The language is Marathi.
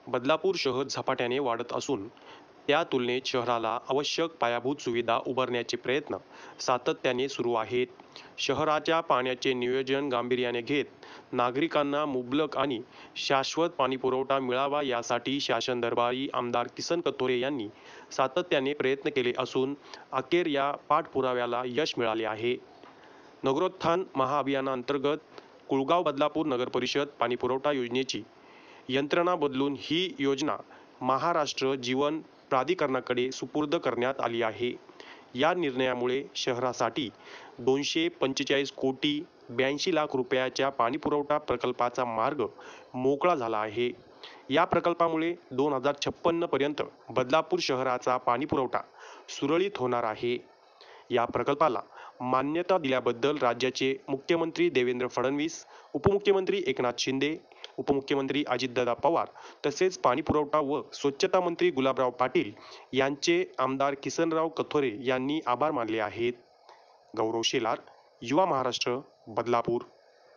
बदलापूर शहर झपाट्याने वाढत असून त्या तुलनेत शहराला आवश्यक पायाभूत सुविधा उभारण्याचे प्रयत्न सातत्याने सुरू आहेत. शहराच्या पाण्याचे नियोजन गांभीर्याने घेत नागरिकांना मुबलक आणि शाश्वत पाणीपुरवठा मिळावा यासाठी शासन दरबारी आमदार किसन कथोरे यांनी सातत्याने प्रयत्न केले असून अखेर या पाठपुराव्याला यश मिळाले आहे. नगरोत्थान महाअभियानांतर्गत कुळगाव बदलापूर नगर परिषद पाणीपुरवठा योजनेची यंत्रणा बदलून ही योजना महाराष्ट्र जीवन प्राधिकरणाकडे सुपूर्द करण्यात आली आहे. या निर्णयामुळे शहरासाठी 245 कोटी 82 लाख रुपयाच्या पाणीपुरवठा प्रकल्पाचा मार्ग मोकळा झाला आहे. या प्रकल्पामुळे 2056 पर्यंत बदलापूर शहराचा पाणीपुरवठा सुरळीत होणार आहे. या प्रकल्पाला मान्यता दिल्याबद्दल राज्याचे मुख्यमंत्री देवेंद्र फडणवीस, उपमुख्यमंत्री एकनाथ शिंदे, उपमुख्यमंत्री अजितदादा पवार तसेच पाणीपुरवठा व स्वच्छता मंत्री गुलाबराव पाटील यांचे आमदार किसनराव कथोरे यांनी आभार मानले आहेत. गौरव शेलार, युवा महाराष्ट्र, बदलापूर.